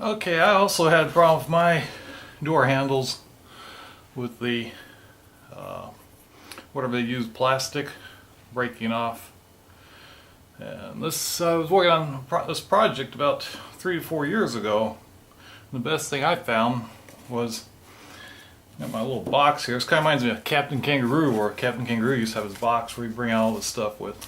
Okay, I also had a problem with my door handles with the whatever they use, plastic breaking off. And this, I was working on this project about 3 to 4 years ago. The best thing I found was my little box here. This kind of reminds me of Captain Kangaroo, where Captain Kangaroo used to have his box where he bring out all this stuff with.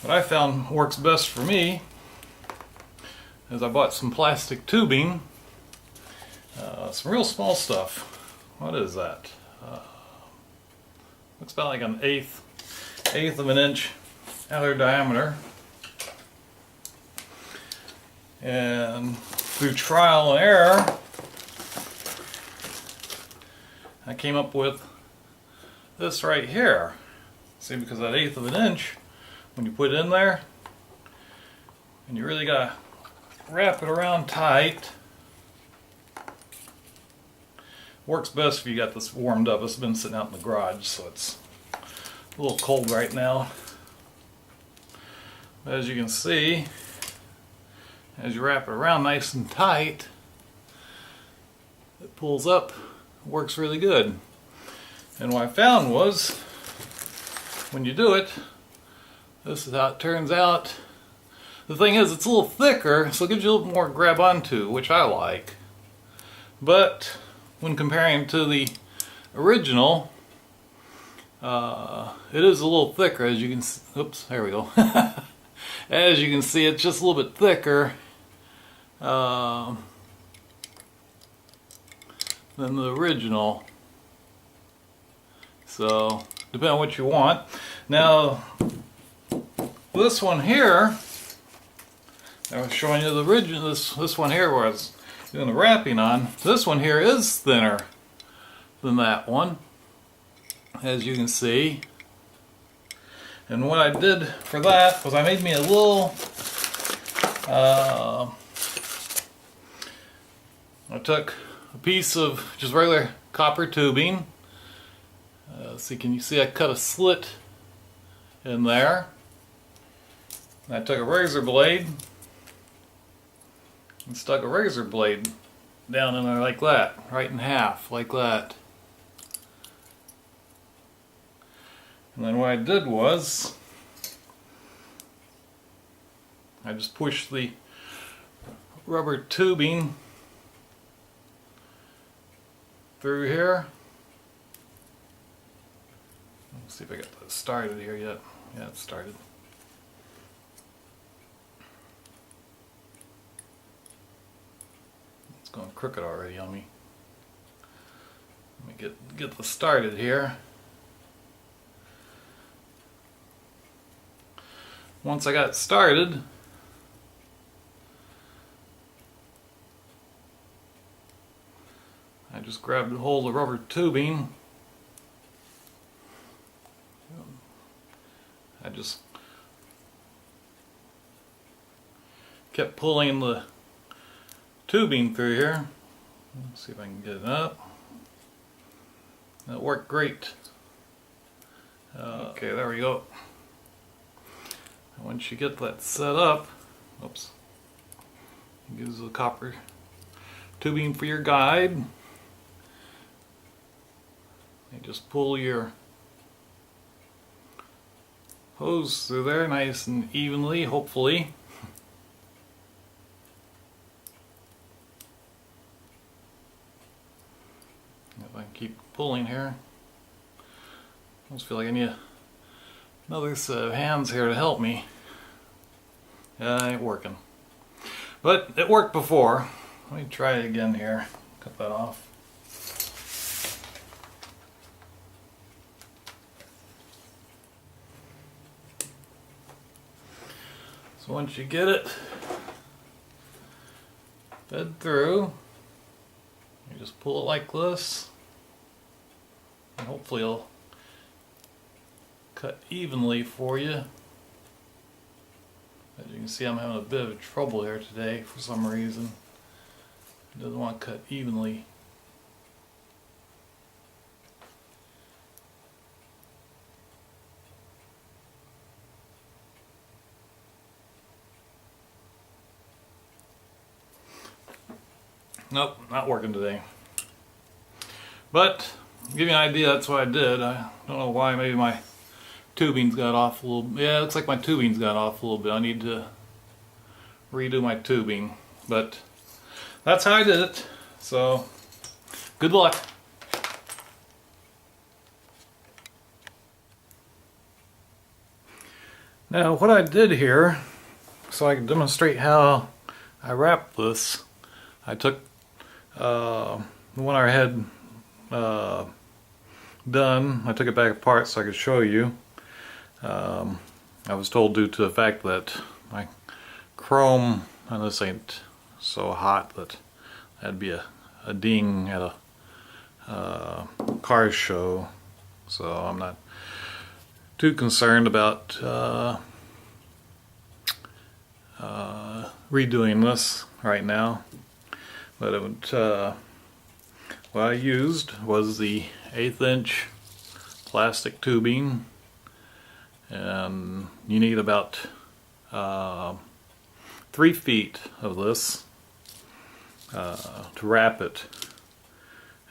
What I found works best for me is I bought some plastic tubing, some real small stuff. What is that? Looks about like an eighth of an inch outer diameter. And through trial and error, I came up with this right here. See, because that eighth of an inch, when you put it in there, and you really gotta wrap it around tight. Works best if you got this warmed up. It's been sitting out in the garage, so it's a little cold right now. But as you can see, as you wrap it around nice and tight, it pulls up, works really good. And what I found was, when you do it, this is how it turns out. The thing is, it's a little thicker, so it gives you a little more to grab onto, which I like. But when comparing to the original, it is a little thicker, as you can see. Oops, there we go. As you can see, it's just a little bit thicker than the original. So, depending on what you want. Now, this one here, I was showing you the original. This one here, where I was doing the wrapping on. This one here is thinner than that one, as you can see. And what I did for that was I made me a little. I took a piece of just regular copper tubing. See, can you see I cut a slit in there? And I took a razor blade and stuck a razor blade down in there like that, right in half, like that. And then what I did was, I just pushed the rubber tubing through here. Let's see if I got that started here yet. Yeah, it started. It's going crooked already on me. Let me get this started here. Once I got it started, I just grabbed a hold of rubber tubing. I just kept pulling the tubing through here. Let's see if I can get it up. That worked great. Okay, there we go. Once you get that set up, oops, it gives the copper tubing for your guide. You just pull your hose through there nice and evenly, hopefully. If I can keep pulling here. I almost feel like I need another set of hands here to help me. Yeah, it ain't working. But it worked before. Let me try it again here. Cut that off. So once you get it fed through, you just pull it like this, and hopefully it'll cut evenly for you. As you can see, I'm having a bit of trouble here today for some reason. It doesn't want to cut evenly. Nope, not working today. But, to give you an idea, that's what I did. I don't know why, maybe my tubing's got off a little. Yeah, it looks like my tubing's got off a little bit. I need to redo my tubing. But, that's how I did it. So, good luck. Now, what I did here, so I can demonstrate how I wrapped this, I took the one I had done, I took it back apart so I could show you. I was told due to the fact that my chrome, and this ain't so hot that that'd be a ding at a car show, so I'm not too concerned about redoing this right now. But it would, what I used was the 1/8 inch plastic tubing, and you need about 3 feet of this to wrap it.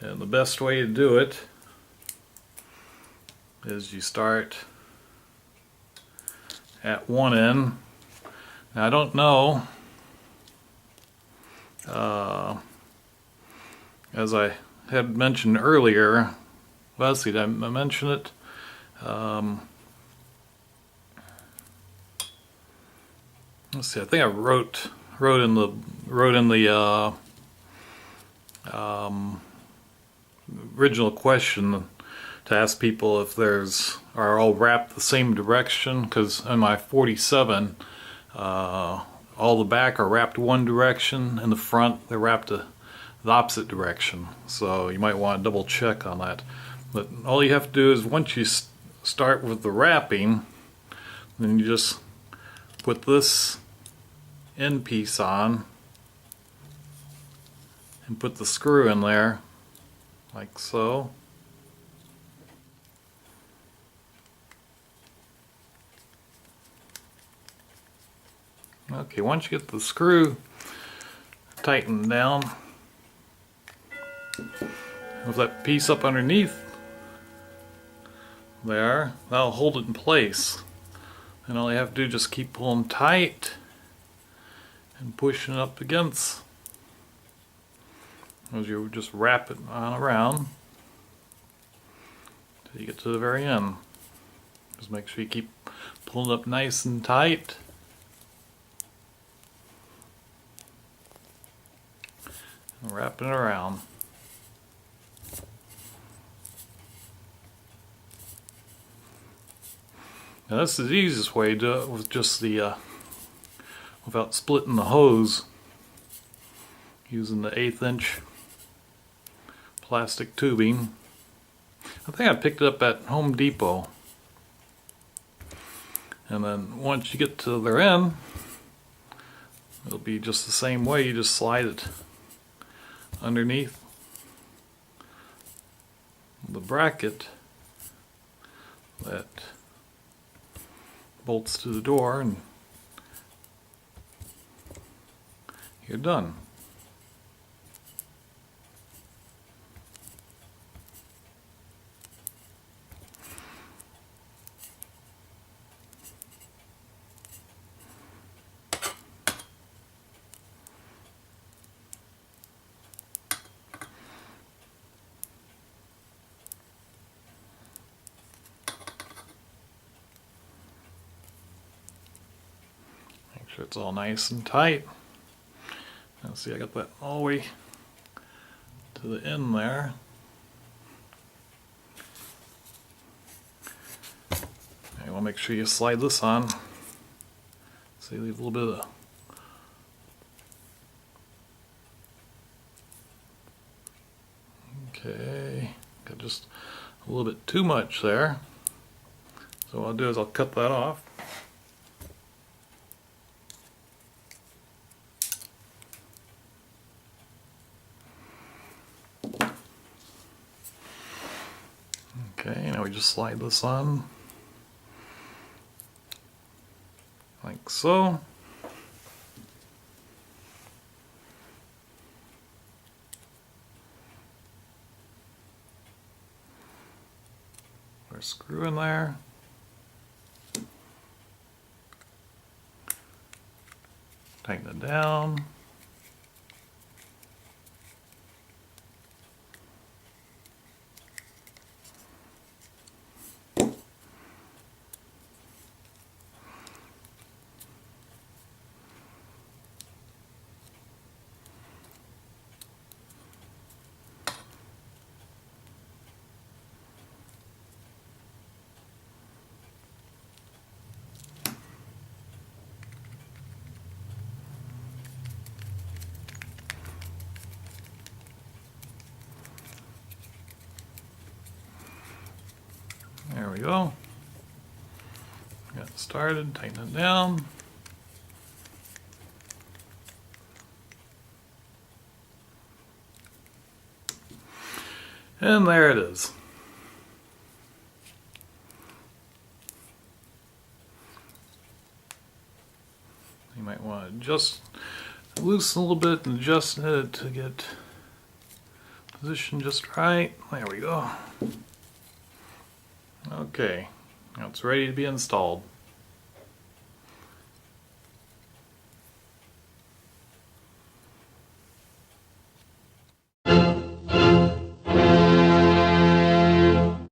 And the best way to do it is you start at one end. Now I don't know, as I had mentioned earlier, let's see, did I mention it? Let's see, I think I wrote in the original question to ask people if are all wrapped the same direction, because in my 47 all the back are wrapped one direction, and the front they're wrapped the opposite direction, so you might want to double check on that. But all you have to do is, once you start with the wrapping, then you just put this end piece on and put the screw in there like so. Okay, once you get the screw tightened down with that piece up underneath there, that'll hold it in place. And all you have to do is just keep pulling tight and pushing it up against, as you just wrap it on around till you get to the very end. Just make sure you keep pulling it up nice and tight. And wrapping it around. Now this is the easiest way to do it, with just the without splitting the hose, using the 1/8 inch plastic tubing. I think I picked it up at Home Depot. And then once you get to their end, it'll be just the same way. You just slide it underneath the bracket that bolts to the door, and you're done. Make sure it's all nice and tight. Now see, I got that all the way to the end there. You want to make sure you slide this on. So you leave a little bit of okay, got just a little bit too much there. So what I'll do is I'll cut that off. Okay, now we just slide this on like so. screw in there. Tighten it down. There we go. Got it started, tighten it down. And there it is. You might want to just loosen a little bit and adjust it to get position just right. There we go. Okay, now it's ready to be installed.